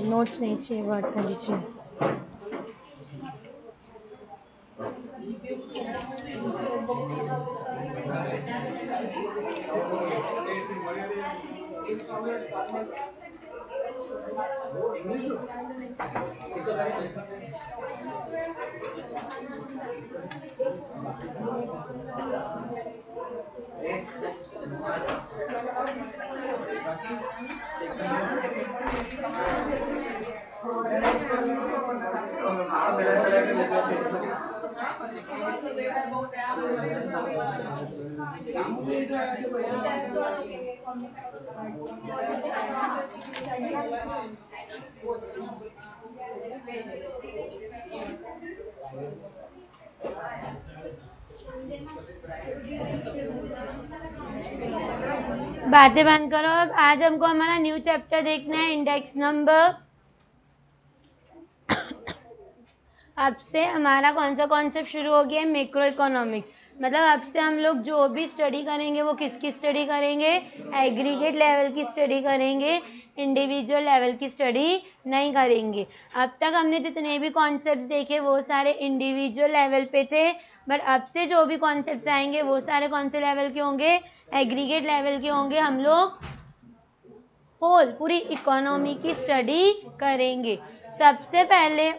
Notes नहीं चाहिए, word खाली चाहिए। बातें बंद करो। अब आज हमको हमारा न्यू चैप्टर देखना है, इंडेक्स नंबर। अब से हमारा कौन सा कॉन्सेप्ट शुरू हो गया है? Macro economics. मतलब अब से हम लोग जो भी स्टडी करेंगे वो किसकी स्टडी करेंगे? एग्रीगेट लेवल की स्टडी करेंगे, इंडिविजुअल लेवल की स्टडी नहीं करेंगे। अब तक हमने जितने भी कॉन्सेप्ट्स देखे वो सारे इंडिविजुअल लेवल पे थे, बट अब से जो भी कॉन्सेप्ट्स आएंगे वो सारे कौन से लेवल के होंगे? एग्रीगेट लेवल के होंगे। हम लोग होल पूरी इकोनॉमी की स्टडी करेंगे। सबसे पहले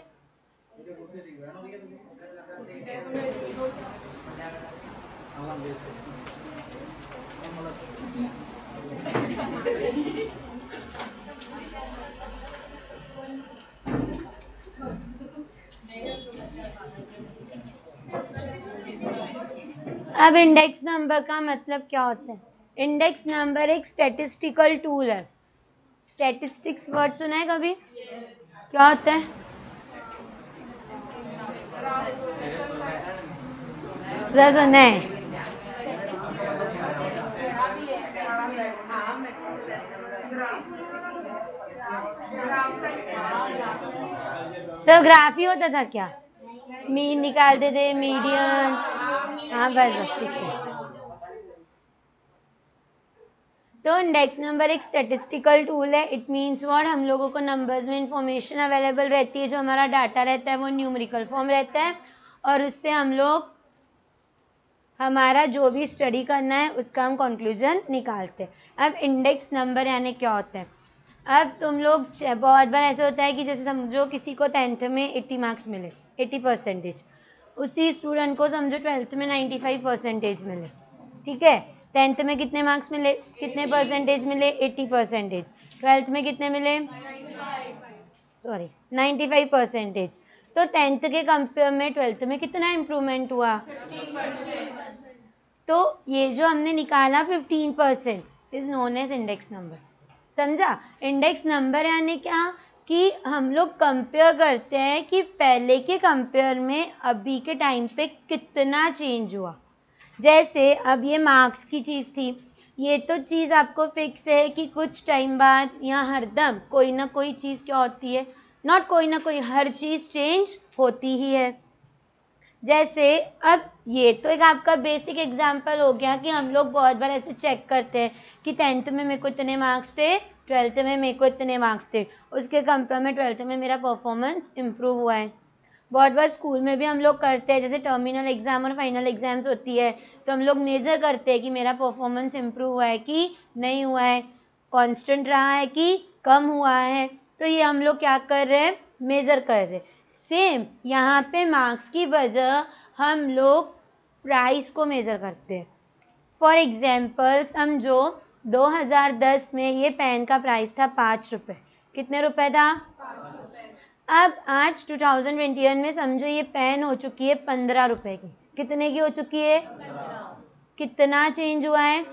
अब इंडेक्स नंबर का मतलब क्या होता है? इंडेक्स नंबर एक स्टैटिस्टिकल टूल है। स्टैटिस्टिक्स वर्ड सुना है कभी? क्या होता है? सुना है? सर ग्राफ ही होता था क्या? मीन निकालते थे, मीडियन। हाँ बस ठीक है। तो इंडेक्स नंबर एक स्टैटिस्टिकल टूल है। It means what? हम लोगों को नंबर्स में इंफॉर्मेशन अवेलेबल रहती है, जो हमारा डाटा रहता है वो न्यूमेरिकल फॉर्म रहता है, और उससे हम लोग हमारा जो भी स्टडी करना है उसका हम कंक्लूजन निकालते हैं। अब इंडेक्स नंबर यानी क्या होता है? अब तुम लोग बहुत बार ऐसा होता है कि जैसे समझो किसी को 10th में 80 मार्क्स मिले, 80%, उसी स्टूडेंट को समझो 12th में 95% मिले। ठीक है, 10th में कितने मार्क्स मिले, कितने परसेंटेज मिले? 80%। 12th में कितने मिले? 95%। तो 10th के कंपेयर में 12th में कितना इम्प्रूवमेंट हुआ? 15%। तो ये जो हमने निकाला 15% is known as index number. समझा? इंडेक्स नंबर यानी क्या कि हम लोग कंपेयर करते हैं कि पहले के कंपेयर में अभी के टाइम पे कितना चेंज हुआ। जैसे अब ये मार्क्स की चीज़ थी, ये तो चीज़ आपको फिक्स है कि कुछ टाइम बाद या हरदम कोई ना कोई चीज़ क्या होती है, नॉट कोई ना कोई, हर चीज़ चेंज होती ही है। जैसे अब ये तो एक आपका बेसिक एग्जाम्पल हो गया कि हम लोग बहुत बार ऐसे चेक करते हैं कि 10th में मेरे को इतने मार्क्स थे, 12th में मेरे को इतने मार्क्स थे, उसके कंपेयर में 12th में मेरा परफॉर्मेंस इम्प्रूव हुआ है। बहुत बार स्कूल में भी हम लोग करते हैं, जैसे टर्मिनल एग्जाम और फाइनल एग्जाम्स होती है, तो हम लोग मेजर करते हैं कि मेरा परफॉर्मेंस इम्प्रूव हुआ है कि नहीं हुआ है, कांस्टेंट रहा है कि कम हुआ है। तो ये हम लोग क्या कर रहे हैं? मेजर कर रहे हैं। सेम यहाँ पे मार्क्स की वजह हम लोग प्राइस को मेजर करते हैं। फॉर एग्जाम्पल समझो 2010 में ये पेन का प्राइस था 5 रुपये। कितने रुपए था? 5 रुपये। अब आज 2021 में समझो ये पेन हो चुकी है 15 रुपये की। कितने की हो चुकी है? 15। कितना चेंज हुआ है?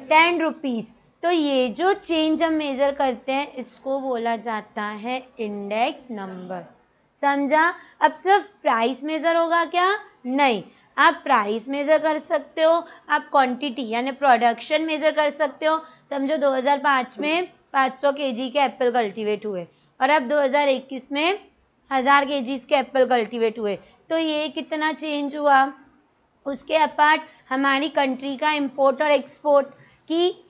10 रुपीज़। तो ये जो चेंज हम मेजर करते हैं इसको बोला जाता है इंडेक्स नंबर। समझा? अब सिर्फ प्राइस मेजर होगा क्या? नहीं, आप प्राइस मेजर कर सकते हो, आप क्वांटिटी यानी प्रोडक्शन मेजर कर सकते हो। समझो 2005 में 500 kg के एप्पल कल्टीवेट हुए और अब 2021 में 1000 kg के एप्पल कल्टीवेट हुए, तो ये कितना चेंज हुआ? उसके अपार्ट हमारी कंट्री का इंपोर्ट और एक्सपोर्ट, कि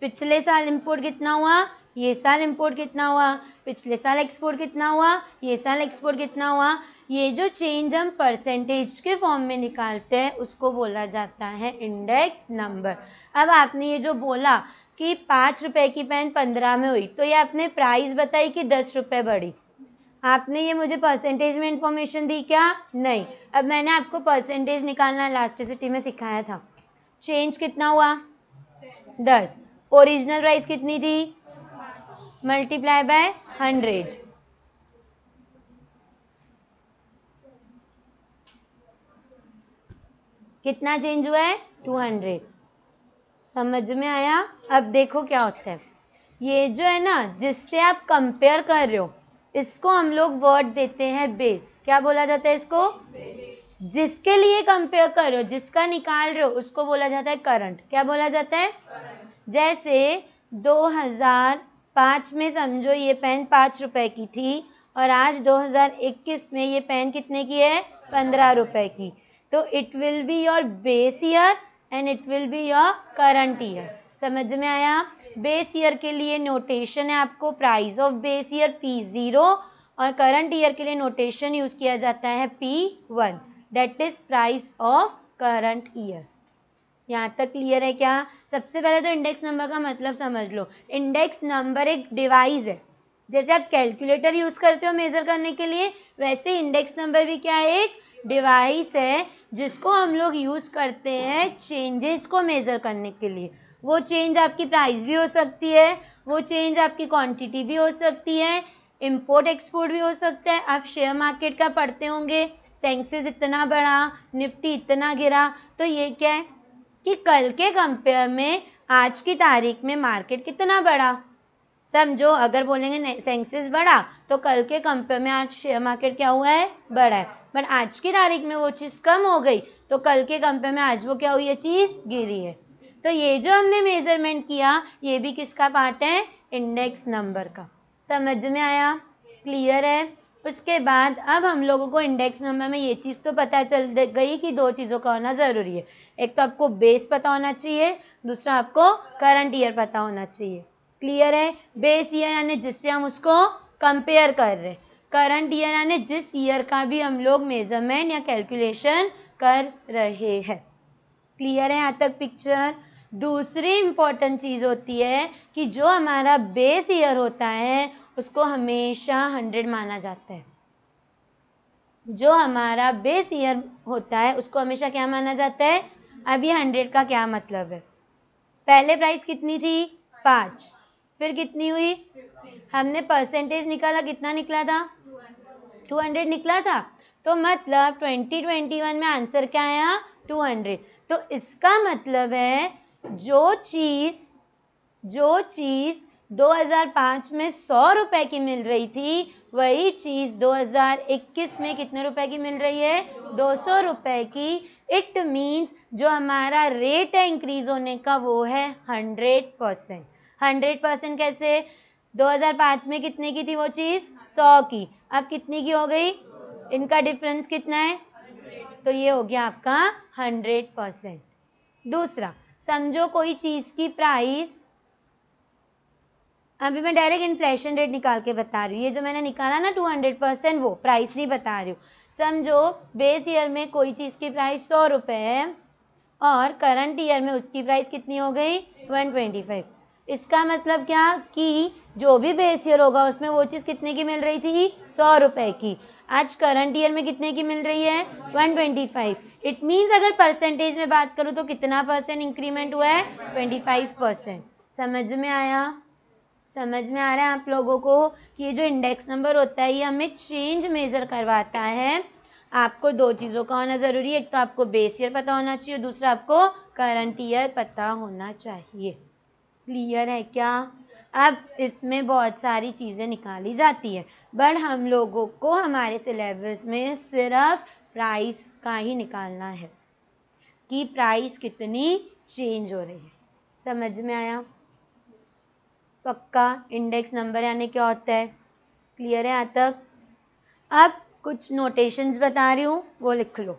पिछले साल इंपोर्ट कितना हुआ, ये साल इंपोर्ट कितना हुआ, पिछले साल एक्सपोर्ट कितना हुआ, ये साल एक्सपोर्ट कितना हुआ। ये जो चेंज हम परसेंटेज के फॉर्म में निकालते हैं उसको बोला जाता है इंडेक्स नंबर। अब आपने ये जो बोला कि 5 रुपए की पेन 15 में हुई, तो ये आपने प्राइस बताई कि 10 रुपए बढ़ी, आपने ये मुझे परसेंटेज में इंफॉर्मेशन दी क्या? नहीं। अब मैंने आपको परसेंटेज निकालना इलास्टिसिटी में सिखाया था। चेंज कितना हुआ? 10। ओरिजिनल प्राइस कितनी थी? Multiply by 100। कितना चेंज हुआ है? 200। समझ में आया? अब देखो क्या होता है, ये जो है ना जिससे आप कंपेयर कर रहे हो इसको हम लोग वर्ड देते हैं बेस। क्या बोला जाता है इसको? जिसके लिए कंपेयर कर रहे हो, जिसका निकाल रहे हो, उसको बोला जाता है करंट। क्या बोला जाता है? जैसे 2005 में समझो ये पेन 5 रुपए की थी और आज 2021 में ये पेन कितने की है? 15 रुपए की। तो it will be your base year and it will be your current year. समझ में आया? बेस ईयर के लिए नोटेशन है आपको price of base year P0 और करंट ईयर के लिए नोटेशन यूज किया जाता है P1, that is price of current year. यहाँ तक क्लियर है क्या? सबसे पहले तो इंडेक्स नंबर का मतलब समझ लो। इंडेक्स नंबर एक डिवाइस है, जैसे आप कैलकुलेटर यूज करते हो मेजर करने के लिए, वैसे इंडेक्स नंबर भी क्या है? एक डिवाइस है जिसको हम लोग यूज करते हैं चेंजेस को मेजर करने के लिए। वो चेंज आपकी प्राइस भी हो सकती है, वो चेंज आपकी क्वांटिटी भी हो सकती है, इंपोर्ट एक्सपोर्ट भी हो सकता है। आप शेयर मार्केट का पढ़ते होंगे, सेंसेक्स इतना बढ़ा, निफ्टी इतना गिरा, तो ये क्या है कि कल के कंपेयर में आज की तारीख में मार्केट कितना बढ़ा। समझो अगर बोलेंगे सेंसेक्स बढ़ा तो कल के कंपेयर में आज शेयर मार्केट क्या हुआ है? बढ़ा है। बट आज की तारीख में वो चीज़ कम हो गई तो कल के कंपेयर में आज वो क्या हुई है? चीज़ गिरी है। तो ये जो हमने मेजरमेंट किया ये भी किसका पार्ट है? इंडेक्स नंबर का। समझ में आया? क्लियर है? उसके बाद अब हम लोगों को इंडेक्स नंबर में ये चीज़ तो पता चल गई कि दो चीज़ों का होना ज़रूरी है। एक तो आपको बेस पता होना चाहिए, दूसरा आपको करंट ईयर पता होना चाहिए। क्लियर है? बेस ईयर यानी जिससे हम उसको कंपेयर कर रहे हैं, करंट ईयर यानी जिस ईयर का भी हम लोग मेजरमेंट या कैलकुलेशन कर रहे हैं। क्लियर है यहाँ तक पिक्चर? दूसरी इंपॉर्टेंट चीज़ होती है कि जो हमारा बेस ईयर होता है उसको हमेशा 100 माना जाता है। जो हमारा बेस ईयर होता है उसको हमेशा क्या माना जाता है? अब ये 100 का क्या मतलब है? पहले प्राइस कितनी थी? 5, फिर कितनी हुई? हमने परसेंटेज निकाला, कितना निकला था? 200 निकला था। तो मतलब 2021 में आंसर क्या आया? 200। तो इसका मतलब है जो चीज़ 2005 में 100 रुपए की मिल रही थी वही चीज़ 2021 में कितने रुपए की मिल रही है? 200 रुपए की। इट मीन्स जो हमारा रेट है इंक्रीज होने का वो है 100%। 100% कैसे? 2005 में कितने की थी वो चीज़? 100 की। अब कितनी की हो गई? इनका डिफरेंस कितना है? तो ये हो गया आपका 100%। दूसरा, समझो कोई चीज़ की प्राइस, अभी मैं डायरेक्ट इन्फ्लेशन रेट निकाल के बता रही हूँ, ये जो मैंने निकाला ना 200% वो प्राइस नहीं बता रही हूँ। समझो बेस ईयर में कोई चीज़ की प्राइस 100 रुपये है और करंट ईयर में उसकी प्राइस कितनी हो गई? 125। इसका मतलब क्या कि जो भी बेस ईयर होगा उसमें वो चीज़ कितने की मिल रही थी? 100 रुपये की। आज करंट ईयर में कितने की मिल रही है? 125। इट मीन्स अगर परसेंटेज में बात करूँ तो कितना % इंक्रीमेंट हुआ है? 25%। समझ में आया? समझ में आ रहा है आप लोगों को कि ये जो इंडेक्स नंबर होता है ये हमें चेंज मेजर करवाता है। आपको दो चीज़ों का होना ज़रूरी है, एक तो आपको बेस ईयर पता होना चाहिए, दूसरा आपको करंट ईयर पता होना चाहिए। क्लियर है क्या? अब इसमें बहुत सारी चीज़ें निकाली जाती है बट हम लोगों को हमारे सिलेबस में सिर्फ प्राइस का ही निकालना है कि प्राइस कितनी चेंज हो रही है। समझ में आया? पक्का? इंडेक्स नंबर यानी क्या होता है? क्लियर है यहाँ तक? अब कुछ नोटेशंस बता रही हूँ वो लिख लो।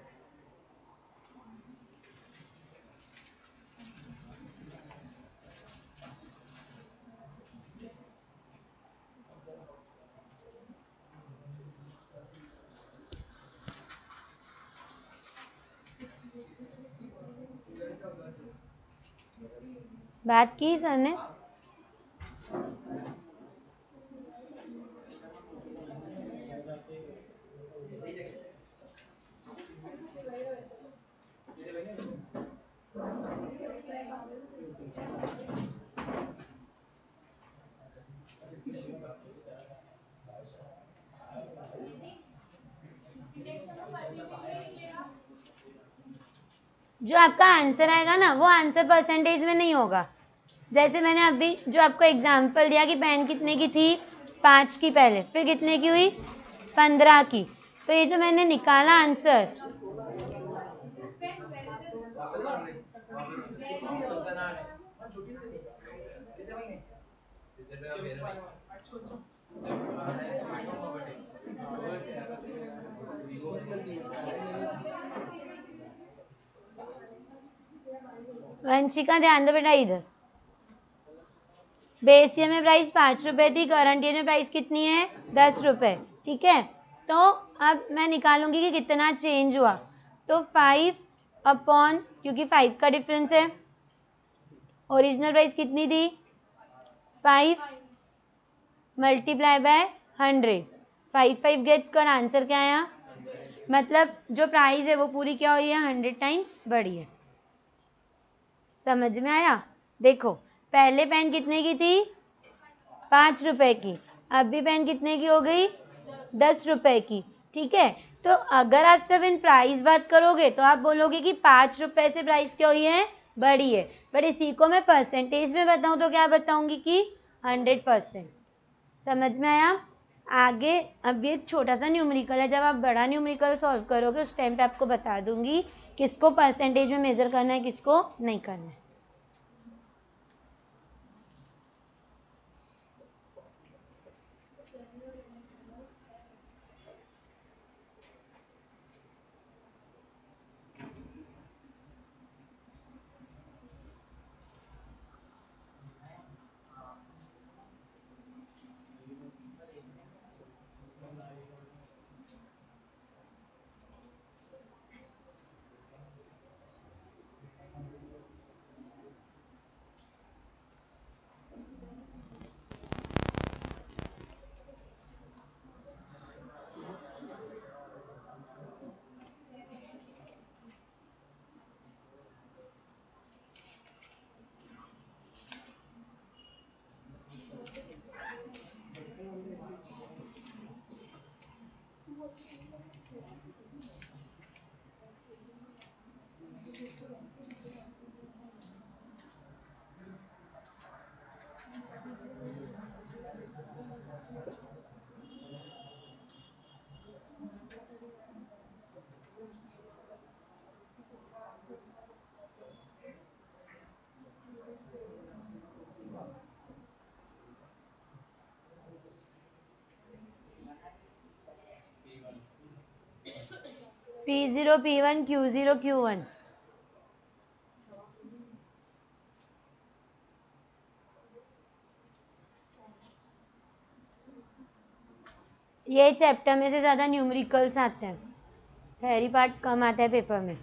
बात की सर ने? जो आपका आंसर आएगा ना वो आंसर परसेंटेज में नहीं होगा। जैसे मैंने अभी जो आपको एग्जाम्पल दिया कि पेन कितने की थी, 5 की पहले, फिर कितने की हुई, 15 की। तो ये जो मैंने निकाला आंसर, वंशिका ध्यान दो बेटा इधर। बेस ईयर में प्राइस 5 रुपए थी, करंट ईयर में प्राइस कितनी है, 10 रुपए। ठीक है, तो अब मैं निकालूंगी कि कितना चेंज हुआ। तो 5 अपॉन, क्योंकि 5 का डिफरेंस है, ओरिजिनल प्राइस कितनी थी, 5 मल्टीप्लाई बाय 100, 5 गेट्स कर आंसर क्या आया, मतलब जो प्राइस है वो पूरी क्या हुई है, 100 टाइम्स बढ़ी है। समझ में आया? देखो पहले पेन कितने की थी, 5 रुपए की, अभी पेन कितने की हो गई, 10 रुपए की। ठीक है, तो अगर आप सिर्फ इन प्राइस बात करोगे तो आप बोलोगे कि 5 रुपए से प्राइस क्या हुई है, बढ़ी है। पर इसी को मैं परसेंटेज में बताऊं तो क्या बताऊंगी कि 100%। समझ में आया? आगे अब ये छोटा सा न्यूमेरिकल है, जब आप बड़ा न्यूमेरिकल सॉल्व करोगे उस टाइम पे आपको बता दूंगी किसको परसेंटेज में मेजर करना है, किसको नहीं करना है। P0 P1 Q0 Q1, ये चैप्टर में से ज़्यादा न्यूमेरिकल्स आते हैं, थ्योरी पार्ट कम आता है पेपर में।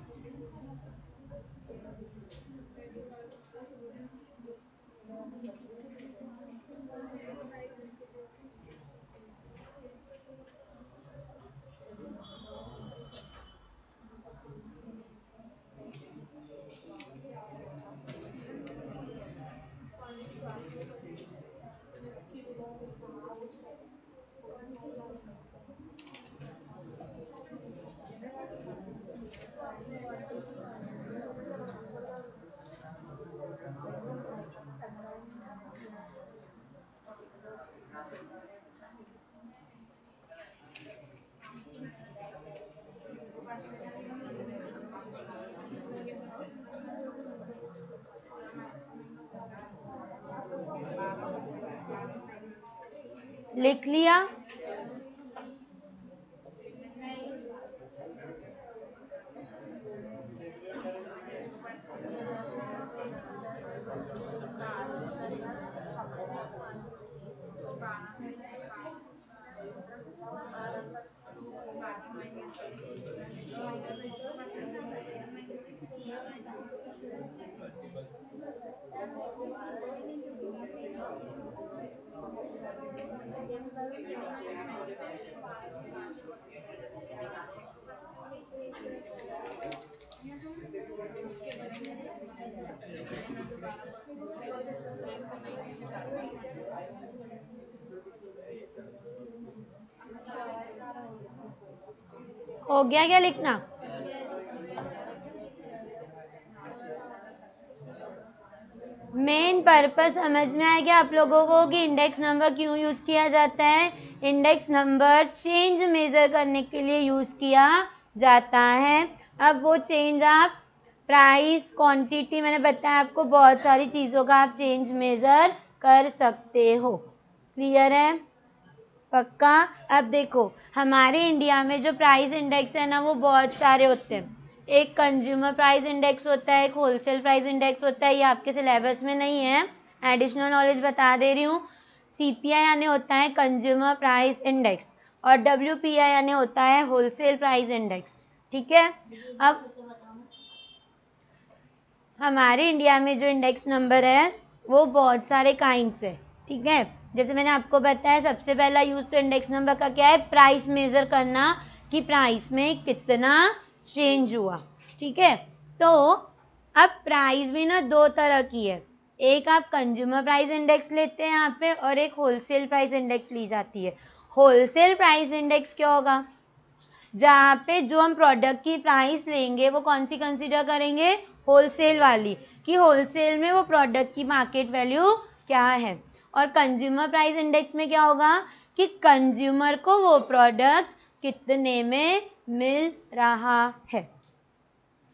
लिख लिया? हो गया क्या लिखना? मेन पर्पस समझ में आया क्या आप लोगों को कि इंडेक्स नंबर क्यों यूज किया जाता है? इंडेक्स नंबर चेंज मेजर करने के लिए यूज किया जाता है। अब वो चेंज आप प्राइस, क्वांटिटी, मैंने बताया आपको बहुत सारी चीज़ों का आप चेंज मेजर कर सकते हो। क्लियर है? पक्का? अब देखो हमारे इंडिया में जो प्राइस इंडेक्स है ना वो बहुत सारे होते हैं। एक कंज्यूमर प्राइस इंडेक्स होता है, एक होलसेल प्राइस इंडेक्स होता है। ये आपके सिलेबस में नहीं है, एडिशनल नॉलेज बता दे रही हूँ। CPI यानी होता है कंज्यूमर प्राइस इंडेक्स और WPI यानी होता है होलसेल प्राइस इंडेक्स। ठीक है? अब हमारे इंडिया में जो इंडेक्स नंबर है वो बहुत सारे काइंड्स है। ठीक है? जैसे मैंने आपको बताया सबसे पहला यूज तो इंडेक्स नंबर का क्या है? प्राइस मेजर करना कि प्राइस में कितना चेंज हुआ। ठीक है? तो अब प्राइस भी ना दो तरह की है। एक आप कंज्यूमर प्राइस इंडेक्स लेते हैं यहाँ पे और एक होलसेल प्राइस इंडेक्स ली जाती है। होलसेल प्राइस इंडेक्स क्या होगा? जहाँ पे जो हम प्रोडक्ट की प्राइस लेंगे वो कौन सी कंसीडर करेंगे? होलसेल वाली, कि होलसेल में वो प्रोडक्ट की मार्केट वैल्यू क्या है। और कंज्यूमर प्राइस इंडेक्स में क्या होगा कि कंज्यूमर को वो प्रोडक्ट कितने में मिल रहा है।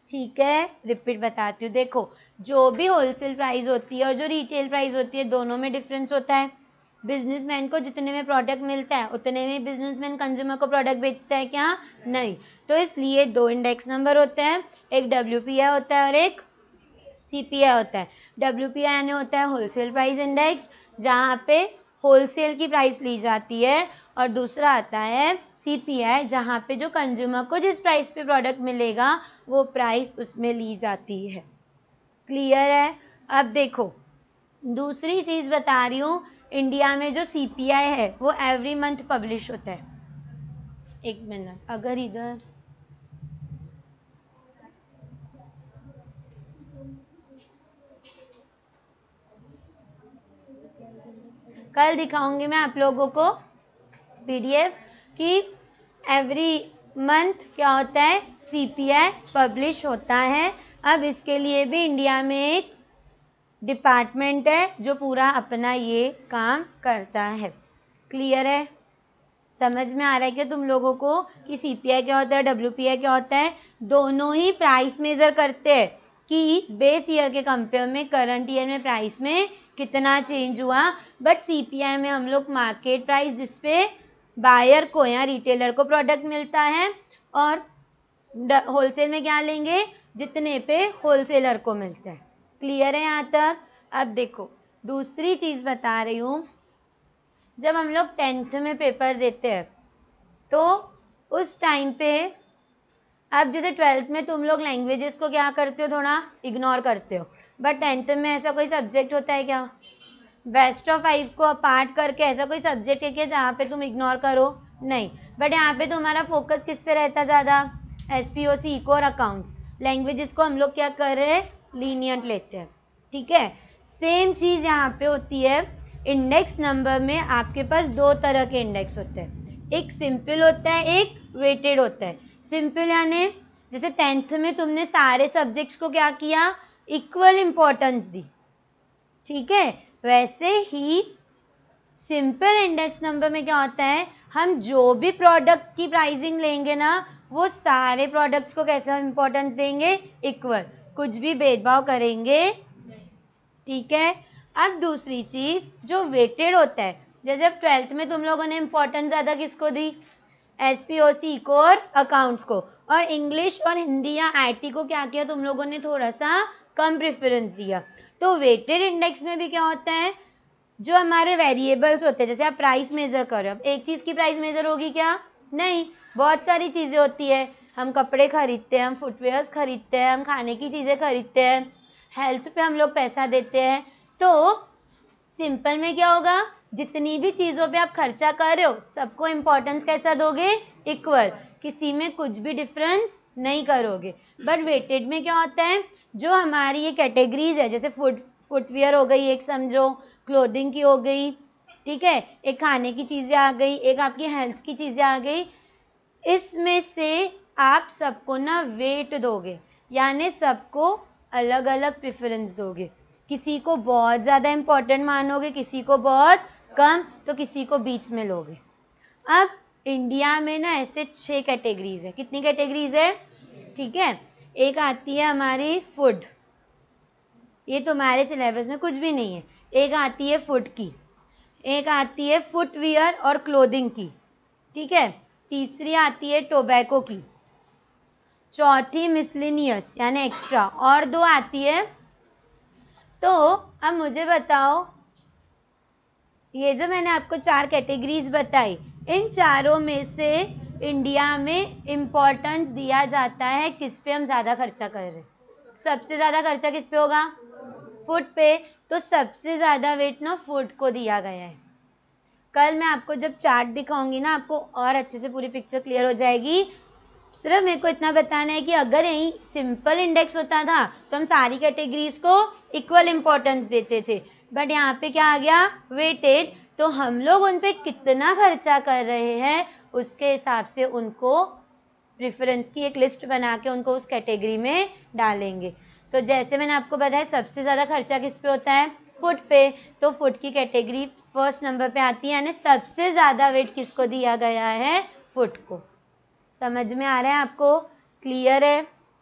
ठीक है? रिपीट बताती हूँ। देखो जो भी होलसेल प्राइस होती है और जो रिटेल प्राइस होती है दोनों में डिफरेंस होता है। बिजनेसमैन को जितने में प्रोडक्ट मिलता है उतने में बिजनेसमैन कंज्यूमर को प्रोडक्ट बेचता है क्या? नहीं। तो इसलिए दो इंडेक्स नंबर होते हैं, एक WPI होता है और एक CPI होता है। WPI यानी होता है होलसेल प्राइस इंडेक्स, जहाँ पे होलसेल की प्राइस ली जाती है, और दूसरा आता है CPI जहाँ पे जो कंज्यूमर को जिस प्राइस पे प्रोडक्ट मिलेगा वो प्राइस उसमें ली जाती है। क्लियर है? अब देखो दूसरी चीज़ बता रही हूँ। इंडिया में जो CPI है वो एवरी मंथ पब्लिश होता है। एक मिनट, अगर इधर कल दिखाऊंगी मैं आप लोगों को PDF कि एवरी मंथ क्या होता है? CPI पब्लिश होता है। अब इसके लिए भी इंडिया में एक डिपार्टमेंट है जो पूरा अपना ये काम करता है। क्लियर है? समझ में आ रहा है क्या तुम लोगों को कि CPI क्या होता है, WPI क्या होता है? दोनों ही प्राइस मेजर करते हैं कि बेस ईयर के कंपेयर में करंट ईयर में प्राइस में कितना चेंज हुआ। बट CPI में हम लोग मार्केट प्राइस जिसपे बायर को या रिटेलर को प्रोडक्ट मिलता है, और होलसेल में क्या लेंगे? जितने पे होलसेलर को मिलता है। क्लियर है यहाँ तक? अब देखो दूसरी चीज़ बता रही हूँ। जब हम लोग 10th में पेपर देते हैं तो उस टाइम पे, अब जैसे 12th में तुम लोग लैंग्वेजेस को क्या करते हो? थोड़ा इग्नोर करते हो। बट 10th में ऐसा कोई सब्जेक्ट होता है क्या? बेस्ट ऑफ 5 को अपार्ट करके ऐसा कोई सब्जेक्ट है क्या जहाँ पे तुम इग्नोर करो? नहीं। बट यहाँ पे तुम्हारा फोकस किस पे रहता है ज़्यादा? SPOC, इको और अकाउंट्स। लैंग्वेजेस को हम लोग क्या कर रहे हैं? लीनियंट लेते हैं। ठीक है? सेम चीज़ यहाँ पे होती है। इंडेक्स नंबर में आपके पास दो तरह के इंडेक्स होते हैं, एक सिंपल होता है, एक वेटेड होता है। सिंपल यानी जैसे 10th में तुमने सारे सब्जेक्ट्स को क्या किया? इक्वल इम्पोर्टेंस दी। ठीक है? वैसे ही सिंपल इंडेक्स नंबर में क्या होता है? हम जो भी प्रोडक्ट की प्राइसिंग लेंगे ना वो सारे प्रोडक्ट्स को कैसा इंपॉर्टेंस देंगे? इक्वल, कुछ भी भेदभाव करेंगे। ठीक है? अब दूसरी चीज़ जो वेटेड होता है, जैसे अब 12th में तुम लोगों ने इंपॉर्टेंस ज़्यादा किसको दी? SPOC, इको और अकाउंट्स को, और इंग्लिश और हिंदी या IT को क्या किया तुम लोगों ने? थोड़ा सा कम प्रेफरेंस दिया। तो वेटेड इंडेक्स में भी क्या होता है? जो हमारे वेरिएबल्स होते हैं, जैसे आप प्राइस मेजर करो, अब एक चीज़ की प्राइस मेजर होगी क्या? नहीं, बहुत सारी चीज़ें होती है। हम कपड़े खरीदते हैं, हम फुटवेयर्स खरीदते हैं, हम खाने की चीज़ें खरीदते हैं, हेल्थ पे हम लोग पैसा देते हैं। तो सिंपल में क्या होगा, जितनी भी चीज़ों पे आप खर्चा कर रहे हो सबको इम्पोर्टेंस कैसा दोगे, इक्वल, किसी में कुछ भी डिफरेंस नहीं करोगे। बट वेटेड में क्या होता है, जो हमारी ये कैटेगरीज है, जैसे फुटवियर हो गई एक, समझो क्लोथिंग की हो गई, ठीक है, एक खाने की चीज़ें आ गई, एक आपकी हेल्थ की चीज़ें आ गई, इसमें से आप सबको ना वेट दोगे, यानी सबको अलग अलग प्रेफरेंस दोगे। किसी को बहुत ज़्यादा इम्पोर्टेंट मानोगे, किसी को बहुत कम, तो किसी को बीच में लोगे। अब इंडिया में ना ऐसे 6 कैटेगरीज है। कितनी कैटेगरीज है, ठीक है। एक आती है हमारी फूड, ये तुम्हारे सिलेबस में कुछ भी नहीं है। एक आती है फूड की, एक आती है फुटवियर और क्लोथिंग की, ठीक है। तीसरी आती है टोबैको की, चौथी मिसलिनियस यानी एक्स्ट्रा, और 2 आती है। तो अब मुझे बताओ, ये जो मैंने आपको 4 कैटेगरीज बताई, इन चारों में से इंडिया में इम्पोर्टेंस दिया जाता है किस पे हम ज़्यादा खर्चा कर रहे हैं, सबसे ज़्यादा खर्चा किस पे होगा, फूड पे। तो सबसे ज़्यादा वेट ना फूड को दिया गया है। कल मैं आपको जब चार्ट दिखाऊंगी ना, आपको और अच्छे से पूरी पिक्चर क्लियर हो जाएगी। सिर्फ मेरे को इतना बताना है कि अगर यही सिंपल इंडेक्स होता था तो हम सारी कैटेगरीज को इक्वल इम्पोर्टेंस देते थे, बट यहाँ पे क्या आ गया, वेटेड, तो हम लोग उन पे कितना खर्चा कर रहे हैं उसके हिसाब से उनको प्रेफरेंस की एक लिस्ट बना के उनको उस कैटेगरी में डालेंगे। तो जैसे मैंने आपको बताया सबसे ज़्यादा खर्चा किस पे होता है, फूड पे, तो फूड की कैटेगरी फर्स्ट नंबर पे आती है, यानी सबसे ज़्यादा वेट किसको दिया गया है, फूड को। समझ में आ रहा है आपको, क्लियर है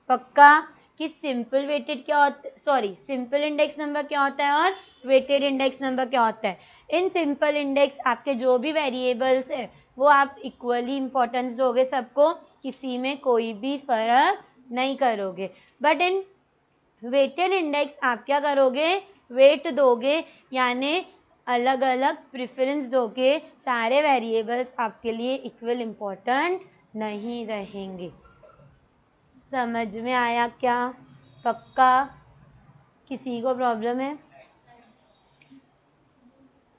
पक्का कि सिंपल वेटेड क्या होता है, सॉरी सिंपल इंडेक्स नंबर क्या होता है और वेटेड इंडेक्स नंबर क्या होता है। इन सिंपल इंडेक्स आपके जो भी वेरिएबल्स है वो आप इक्वली इम्पोर्टेंस दोगे सबको, किसी में कोई भी फर्क नहीं करोगे। बट इन वेटेड इंडेक्स आप क्या करोगे, वेट दोगे, यानी अलग अलग प्रेफरेंस दोगे, सारे वेरिएबल्स आपके लिए इक्वल इम्पोर्टेंट नहीं रहेंगे। समझ में आया क्या पक्का, किसी को प्रॉब्लम है।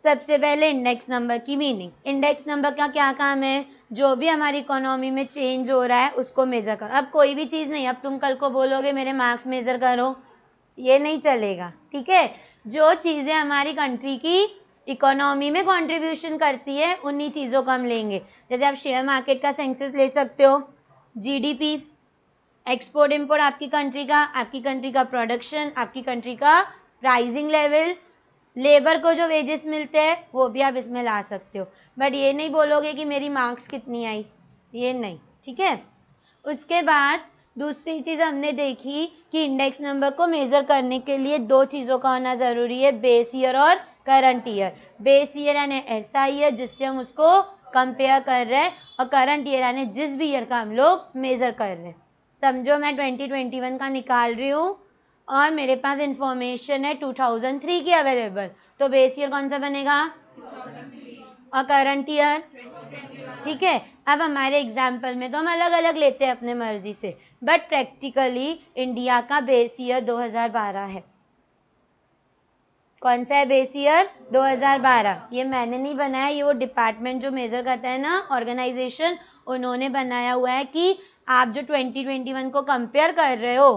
सबसे पहले इंडेक्स नंबर की मीनिंग, इंडेक्स नंबर का क्या काम है, जो भी हमारी इकोनॉमी में चेंज हो रहा है उसको मेज़र करो। अब कोई भी चीज़ नहीं, अब तुम कल को बोलोगे मेरे मार्क्स मेज़र करो, ये नहीं चलेगा, ठीक है। जो चीज़ें हमारी कंट्री की इकोनॉमी में कंट्रीब्यूशन करती है उन्हीं चीज़ों को हम लेंगे। जैसे आप शेयर मार्केट का सेंसस ले सकते हो, जीडीपी, एक्सपोर्ट इंपोर्ट आपकी कंट्री का प्रोडक्शन, आपकी कंट्री का प्राइसिंग लेवल, लेबर को जो वेजेस मिलते हैं वो भी आप इसमें ला सकते हो। बट ये नहीं बोलोगे कि मेरी मार्क्स कितनी आई, ये नहीं, ठीक है। उसके बाद दूसरी चीज़ हमने देखी कि इंडेक्स नंबर को मेज़र करने के लिए 2 चीज़ों का होना ज़रूरी है, बेस ईयर और करंट ईयर। बेस ईयर यानी ऐसा ईयर जिससे हम उसको कंपेयर कर रहे हैं, और करंट ईयर यानी जिस भी ईयर का हम लोग मेज़र कर रहे हैं। समझो मैं 2021 का निकाल रही हूँ और मेरे पास इंफॉर्मेशन है 2003 की अवेलेबल, तो बेस ईयर कौन सा बनेगा, 2003, और करंट ईयर, ठीक है। अब हमारे एग्जाम्पल में तो हम अलग अलग लेते हैं अपने मर्जी से, बट प्रैक्टिकली इंडिया का बेस ईयर 2012 है। कौन सा है बेस ईयर, 2012। ये मैंने नहीं बनाया, ये वो डिपार्टमेंट जो मेजर करता है ना, ऑर्गेनाइजेशन, उन्होंने बनाया हुआ है कि आप जो 2021 को कंपेयर कर रहे हो,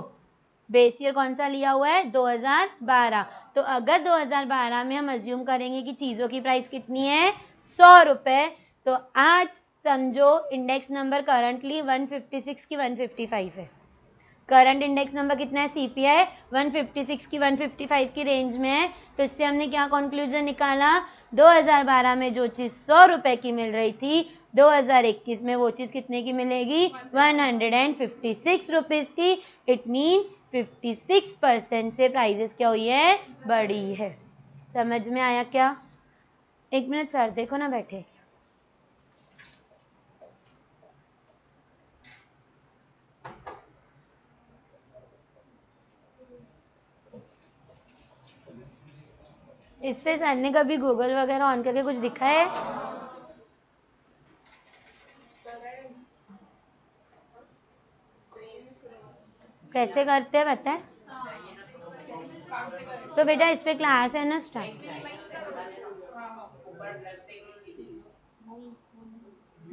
बेस ईयर कौन सा लिया हुआ है, 2012। तो अगर 2012 में हम अज्यूम करेंगे कि चीज़ों की प्राइस कितनी है, 100 रुपये, तो आज समझो इंडेक्स नंबर करंटली 156 की 155 है। करंट इंडेक्स नंबर कितना है, सीपीआई 156 की 155 की रेंज में है। तो इससे हमने क्या कंक्लूजन निकाला, 2012 में जो चीज़ 100 रुपये की मिल रही थी, 2021 में वो चीज़ कितने की मिलेगी, 156 रुपीज़ की। इट मीन्स 56% से प्राइजेस क्या हुई है, बढ़ी है। समझ में आया क्या। एक मिनट सर देखो ना बैठे। इस पे सर ने कभी गूगल वगैरह ऑन करके कुछ दिखा है, कैसे करते हैं बताएं। तो बेटा इस पे क्लास है ना स्टार्ट।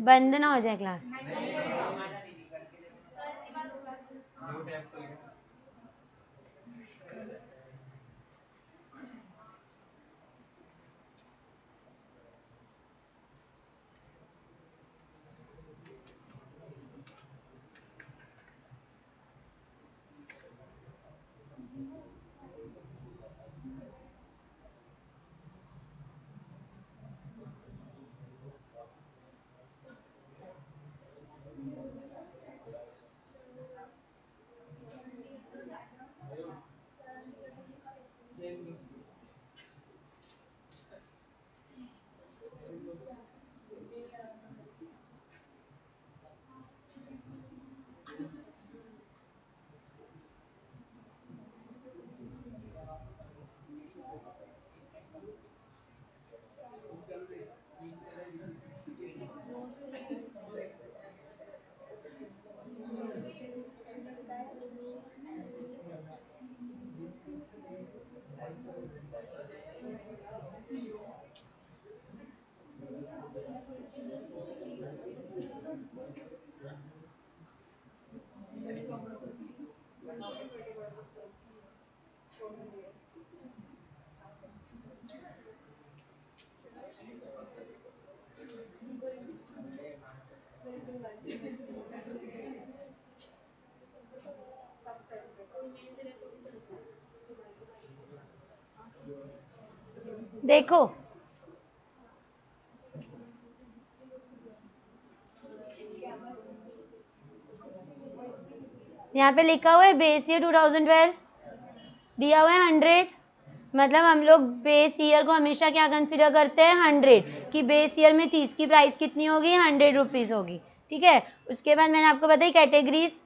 बंद ना हो जाए क्लास। देखो यहाँ पे लिखा हुआ है बेस ईयर 2012, दिया हुआ है 100, मतलब हम लोग बेस ईयर को हमेशा क्या कंसिडर करते हैं 100, कि बेस ईयर में चीज़ की प्राइस कितनी होगी 100 रुपीज़ होगी, ठीक है। उसके बाद मैंने आपको बताई कैटेगरीज।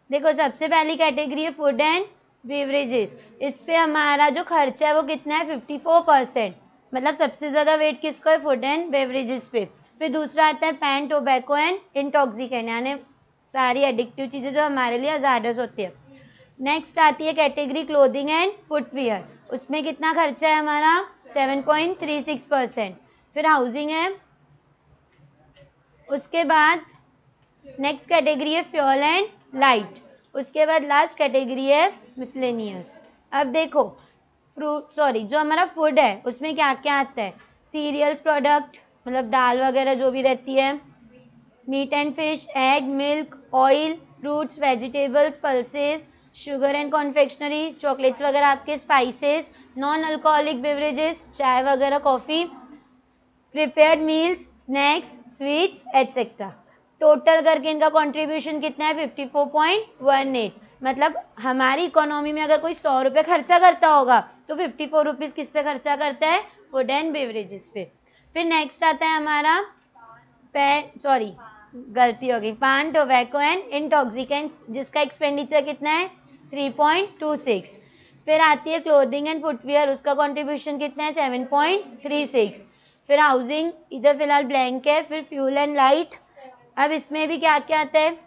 देखो सबसे पहली कैटेगरी है फूड एंड बेवरेजेस। इस पे हमारा जो खर्चा है वो कितना है 54%, मतलब सबसे ज़्यादा वेट किसका है फूड एंड बेवरेजेस पे। फिर दूसरा आता है पैन टोबैको एंड इंटॉक्सिकेंट, यानी सारी एडिक्टिव चीज़ें जो हमारे लिए हज़ार्डस होती है। नेक्स्ट आती है कैटेगरी क्लोथिंग एंड फुटवियर, उसमें कितना खर्चा है हमारा 7.36%। फिर हाउसिंग है, उसके बाद नेक्स्ट कैटेगरी है फ्यूल एंड लाइट, उसके बाद लास्ट कैटेगरी है मिसलेनियस। अब देखो जो हमारा फूड है उसमें क्या क्या आता है, सीरियल्स प्रोडक्ट मतलब दाल वगैरह जो भी रहती है, meat and fish, egg, milk, oil, fruits, vegetables, pulses, sugar and confectionery, chocolates वगैरह आपके, स्पाइसेस, नॉन अल्कोहलिक बेवरेजेस, चाय वगैरह, coffee, prepared meals, snacks, sweets etcetera. Total करके इनका कंट्रीब्यूशन कितना है 54.18, मतलब हमारी इकोनॉमी में अगर कोई 100 रुपये खर्चा करता होगा तो 54 रुपीज़ किस पे खर्चा करता है, फूड एंड बेवरेजेस पे। फिर नेक्स्ट आता है हमारा गलती हो गई, पान, टोबैको एंड इंटॉक्सिकेंट्स, जिसका एक्सपेंडिचर कितना है 3.26। फिर आती है क्लोथिंग एंड फुटवियर, उसका कंट्रीब्यूशन कितना है 7.36। फिर हाउसिंग इधर फिलहाल ब्लैंक है। फिर फ्यूल एंड लाइट, अब इसमें भी क्या क्या आता है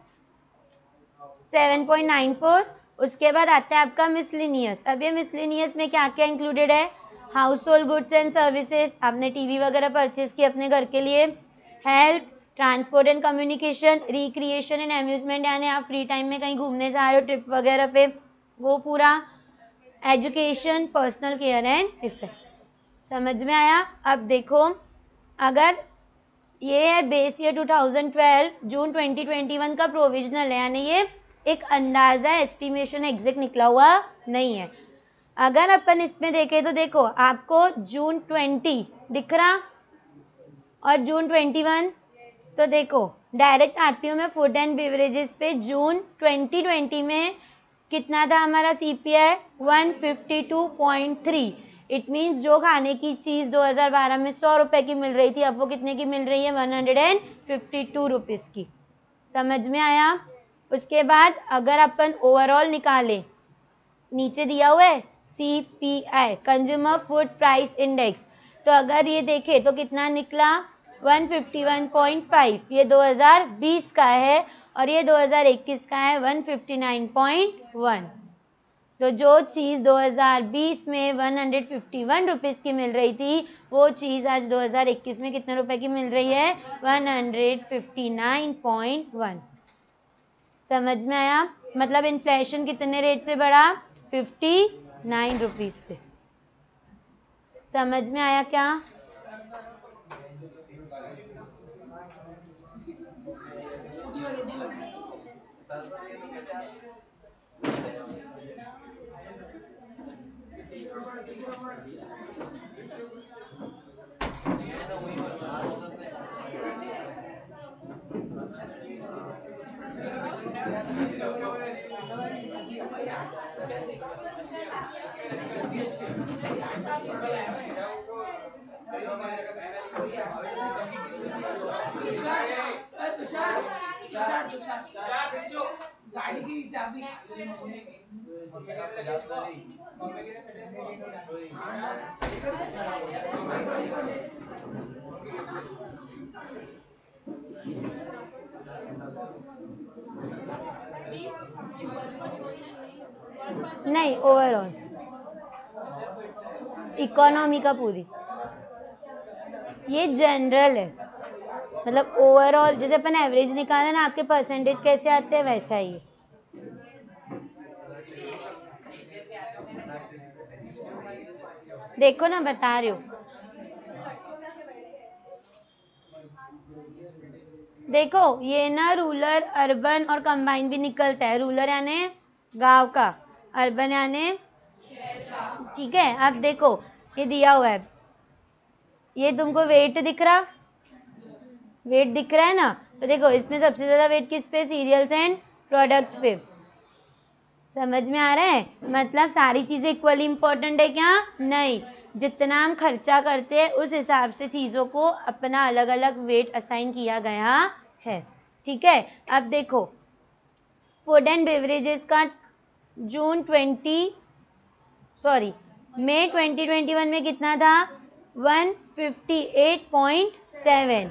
7.94। उसके बाद आता है आपका मिसलिनियस। अब ये मिसलिनियस में क्या क्या इंक्लूडेड है, house hold goods and services, आपने टीवी वगैरह परचेज की अपने घर के लिए, health, transport and communication, recreation and amusement, यानी आप फ्री टाइम में कहीं घूमने जा रहे हो ट्रिप वगैरह पे वो पूरा, education, personal care and effects. समझ में आया। अब देखो अगर ये है बेस ईयर 2012 जून 2021 का प्रोविजनल है, यानी ये एक अंदाज़ा एस्टिमेशन एग्जैक्ट निकला हुआ नहीं है। अगर अपन इसमें देखें तो देखो आपको जून 20 दिख रहा और जून 21, तो देखो डायरेक्ट आती हूँ मैं फूड एंड बेवरेजेस पे। जून 2020 में कितना था हमारा CPI 152.3। इट मीन्स जो खाने की चीज़ 2012 में 100 रुपये की मिल रही थी अब वो कितने की मिल रही है 152 रुपीज़ की। समझ में आया। उसके बाद अगर अपन ओवरऑल निकाले, नीचे दिया हुआ है CPI consumer food price index, तो अगर ये देखे तो कितना निकला 151.5, ये 2020 का है और ये 2021 का है 159.1। तो जो चीज़ 2020 में 151 रुपीज़ की मिल रही थी वो चीज़ आज 2021 में कितने रुपए की मिल रही है? 159.1। समझ में आया? मतलब इन्फ्लेशन कितने रेट से बढ़ा? 59 रुपीज़ से। समझ में आया क्या? नहीं, ओवरऑल इकोनॉमी का पूरी, ये जनरल है। मतलब ओवरऑल जैसे अपन एवरेज निकाला ना, आपके परसेंटेज कैसे आते हैं वैसा ही। देखो ना, बता रही हूँ। देखो ये ना रूरल, अर्बन और कंबाइन भी निकलता है। रूरल यानी गांव का, अर्बन यानी, ठीक है। अब देखो ये दिया हुआ है, ये तुमको वेट दिख रहा, वेट दिख रहा है ना? तो देखो इसमें सबसे ज्यादा वेट किस पे? सीरियल्स एंड प्रोडक्ट्स पे। समझ में आ रहा है? मतलब सारी चीजें इक्वली इंपॉर्टेंट है क्या? नहीं, जितना हम खर्चा करते हैं उस हिसाब से चीजों को अपना अलग अलग वेट असाइन किया गया है, ठीक है। अब देखो फूड एंड बेवरेजेस का मई 2021 में कितना था? 158.7।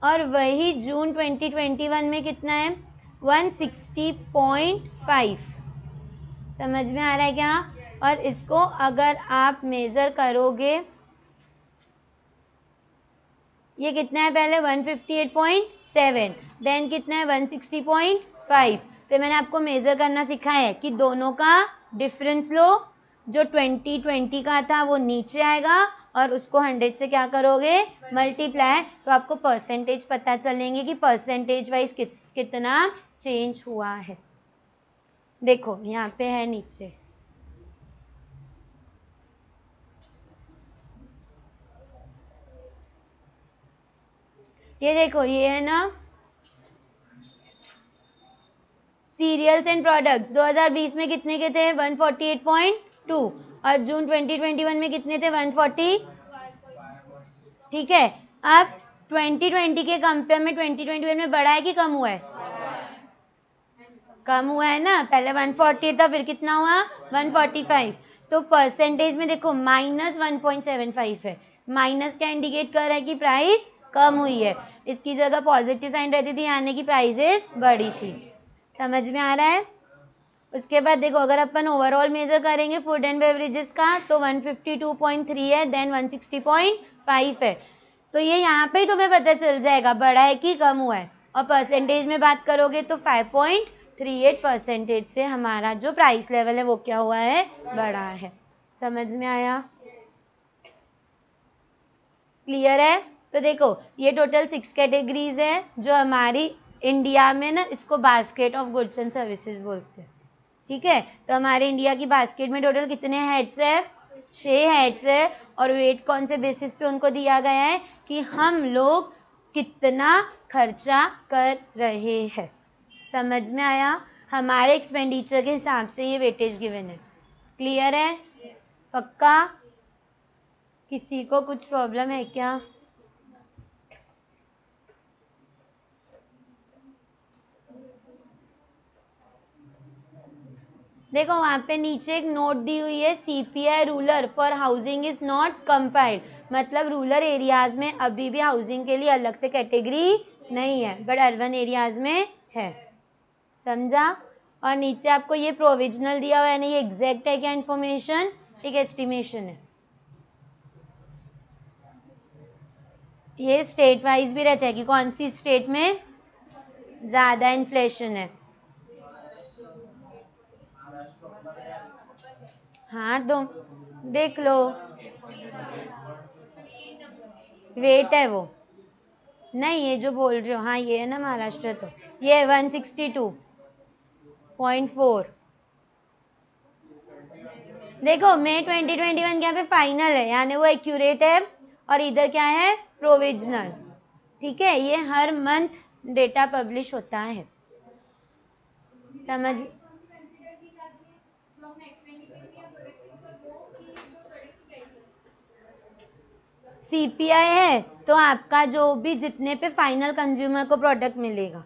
और वही जून 2021 में कितना है? 160.5। समझ में आ रहा है क्या? और इसको अगर आप मेजर करोगे, ये कितना है? पहले 158.7, देन कितना है? 160.5। फिर मैंने आपको मेजर करना सिखाया है कि दोनों का डिफरेंस लो, जो 2020 का था वो नीचे आएगा और उसको 100 से क्या करोगे? मल्टीप्लाई। तो आपको परसेंटेज पता चलेंगे कि परसेंटेज वाइज कितना चेंज हुआ है। देखो यहाँ पे है नीचे, ये देखो, ये है ना सीरियल्स एंड प्रोडक्ट्स। 2020 में कितने के थे? 148.2। और जून 2021 में कितने थे? 140, ठीक है। अब 2020 के कंपेयर में 2021 में बढ़ा है कि कम हुआ है? कम हुआ है ना। पहले 140 था, फिर कितना हुआ? 145। तो परसेंटेज में देखो -1.75 है। माइनस क्या इंडिकेट कर रहा है? कि प्राइस कम हुई है। इसकी जगह पॉजिटिव साइन रहती थी यानी कि प्राइसेस बढ़ी थी। समझ में आ रहा है? उसके बाद देखो अगर अपन ओवरऑल मेजर करेंगे फूड एंड बेवरेजेस का तो 152.3 है, देन 160.5 है। तो ये यहाँ पे ही तुम्हें पता चल जाएगा बढ़ा है कि कम हुआ है। और परसेंटेज में बात करोगे तो 5.38% से हमारा जो प्राइस लेवल है वो क्या हुआ है? बढ़ा है। समझ में आया? क्लियर है? तो देखो ये टोटल 6 कैटेगरीज है जो हमारी इंडिया में ना, इसको basket of goods and services बोलते हैं, ठीक है। तो हमारे इंडिया की बास्केट में टोटल कितने हेड्स है? 6 हेड्स है। और वेट कौन से बेसिस पे उनको दिया गया है? कि हम लोग कितना खर्चा कर रहे हैं। समझ में आया? हमारे एक्सपेंडिचर के हिसाब से ये वेटेज गिवन है। क्लियर है? पक्का? किसी को कुछ प्रॉब्लम है क्या? देखो वहाँ पे नीचे एक नोट दी हुई है, CPI rural for housing is not compiled. मतलब रूरल एरियाज में अभी भी हाउसिंग के लिए अलग से कैटेगरी नहीं है, बट अर्बन एरियाज में है। समझा? और नीचे आपको ये प्रोविजनल दिया हुआ है, यानी ये एग्जैक्ट है क्या इन्फॉर्मेशन, एक एस्टिमेशन है। ये स्टेट वाइज भी रहता है कि कौन सी स्टेट में ज़्यादा इन्फ्लेशन है। हाँ तो देख लो, वेट है वो, नहीं ये जो बोल रहे हो, हाँ ये है ना महाराष्ट्र, तो ये 162.4। देखो मई 2021 के यहाँ पे फाइनल है, यानी वो एक्यूरेट है, और इधर क्या है, प्रोविजनल। ठीक है, ये हर मंथ डेटा पब्लिश होता है, समझ। सीपीआई है तो आपका जो भी जितने पे फाइनल कंज्यूमर को प्रोडक्ट मिलेगा।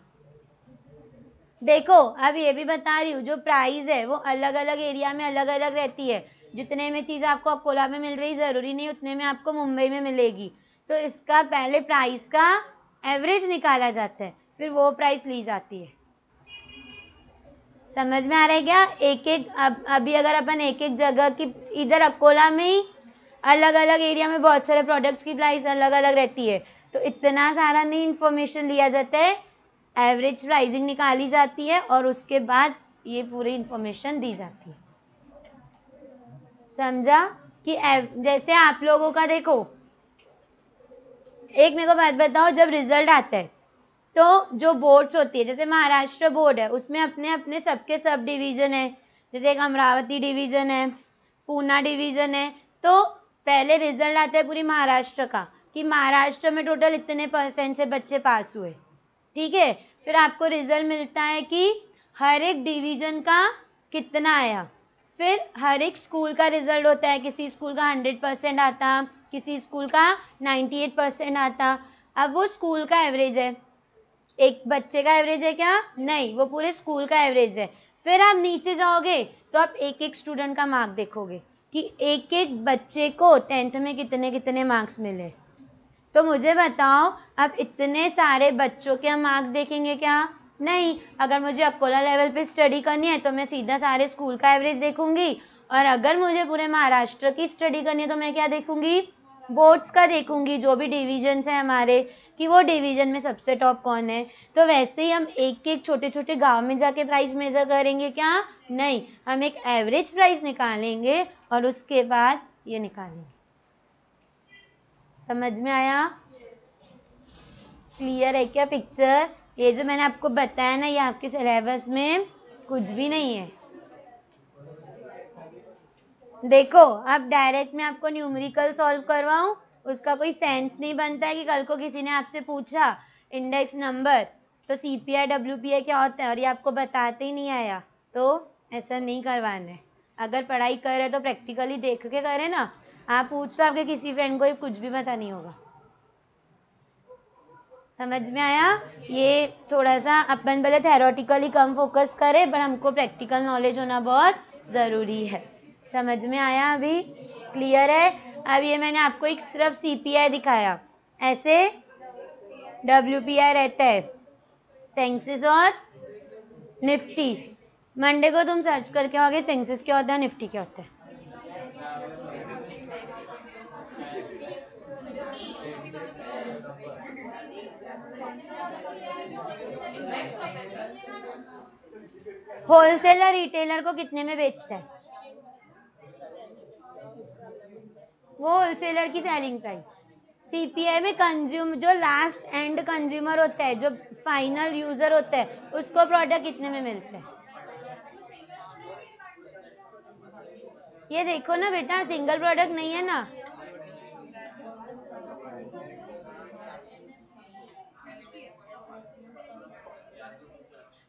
देखो अब ये भी बता रही हूँ, जो प्राइस है वो अलग अलग एरिया में अलग अलग रहती है। जितने में चीज़ आपको अकोला में मिल रही, ज़रूरी नहीं उतने में आपको मुंबई में मिलेगी। तो इसका पहले प्राइस का एवरेज निकाला जाता है, फिर वो प्राइस ली जाती है। समझ में आ रहा है क्या? एक एक अभी अगर अपन एक एक जगह की, इधर अकोला में ही अलग अलग एरिया में बहुत सारे प्रोडक्ट्स की प्राइस अलग अलग रहती है, तो इतना सारा नहीं इन्फॉर्मेशन लिया जाता है, एवरेज प्राइसिंग निकाली जाती है और उसके बाद ये पूरी इन्फॉर्मेशन दी जाती है। समझा? कि जैसे आप लोगों का देखो, एक मेरे को बात बताओ, जब रिजल्ट आता है तो जो बोर्ड्स होती है, जैसे महाराष्ट्र बोर्ड है, उसमें अपने अपने सबके सब डिवीजन है, जैसे एक अमरावती डिवीजन है, पूना डिवीजन है। तो पहले रिजल्ट आता है पूरी महाराष्ट्र का, कि महाराष्ट्र में टोटल इतने % से बच्चे पास हुए। ठीक है, फिर आपको रिजल्ट मिलता है कि हर एक डिवीजन का कितना आया, फिर हर एक स्कूल का रिजल्ट होता है, किसी स्कूल का 100% आता, किसी स्कूल का 98% आता। अब वो स्कूल का एवरेज है, एक बच्चे का एवरेज है क्या? नहीं, वो पूरे स्कूल का एवरेज है। फिर आप नीचे जाओगे तो आप एक एक स्टूडेंट का मार्क देखोगे कि एक एक बच्चे को 10th में कितने कितने मार्क्स मिले। तो मुझे बताओ, अब इतने सारे बच्चों के हम मार्क्स देखेंगे क्या? नहीं। अगर मुझे अकोला लेवल पे स्टडी करनी है तो मैं सीधा सारे स्कूल का एवरेज देखूंगी, और अगर मुझे पूरे महाराष्ट्र की स्टडी करनी है तो मैं क्या देखूंगी? बोर्ड्स का देखूंगी, जो भी डिवीजन्स हैं हमारे, कि वो डिवीजन में सबसे टॉप कौन है। तो वैसे ही हम एक एक छोटे छोटे गांव में जाके प्राइस मेजर करेंगे क्या? नहीं, हम एक एवरेज प्राइस निकालेंगे और उसके बाद ये निकालेंगे। समझ में आया? क्लियर है क्या पिक्चर? ये जो मैंने आपको बताया ना, ये आपके सिलेबस में कुछ भी नहीं है। देखो अब डायरेक्ट मैं आपको न्यूमेरिकल सॉल्व करवाऊं, उसका कोई सेंस नहीं बनता है कि कल को किसी ने आपसे पूछा इंडेक्स नंबर तो सीपीआई डब्ल्यूपीआई क्या होता है और ये आपको बताते ही नहीं आया, तो ऐसा नहीं करवाना है। अगर पढ़ाई कर रहे तो प्रैक्टिकली देख के करें ना। आप पूछ लो आपके किसी फ्रेंड को, कुछ भी पता नहीं होगा। समझ में आया? ये थोड़ा सा अपन भले थेरोटिकली कम फोकस करें, पर हमको प्रैक्टिकल नॉलेज होना बहुत ज़रूरी है। समझ में आया? अभी क्लियर है? अब ये मैंने आपको एक सिर्फ सीपीआई दिखाया, ऐसे डब्ल्यूपीआई रहता है, सेंसिस और निफ्टी। मंडे को तुम सर्च करके आओगे सेंसिस क्या होता है, निफ्टी क्या होता है। होलसेलर रिटेलर को कितने में बेचता है? वो होलसेलर की सेलिंग प्राइस। सीपीआई में कंज्यूम, जो लास्ट एंड कंज्यूमर होता है, जो फाइनल यूजर होता है, उसको प्रोडक्ट कितने में मिलता है। ये देखो ना बेटा, सिंगल प्रोडक्ट नहीं है ना।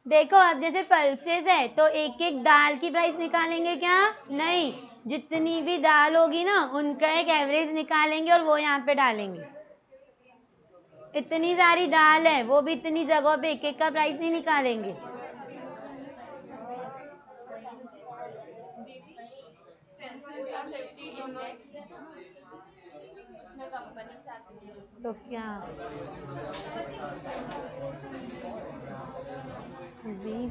देखो अब जैसे पल्सेस है तो एक एक दाल की प्राइस निकालेंगे क्या? नहीं, जितनी भी दाल होगी ना उनका एक एवरेज निकालेंगे और वो यहाँ पे डालेंगे। इतनी सारी दाल है, वो भी इतनी जगहों पे एक एक का प्राइस नहीं निकालेंगे। तो क्या अभी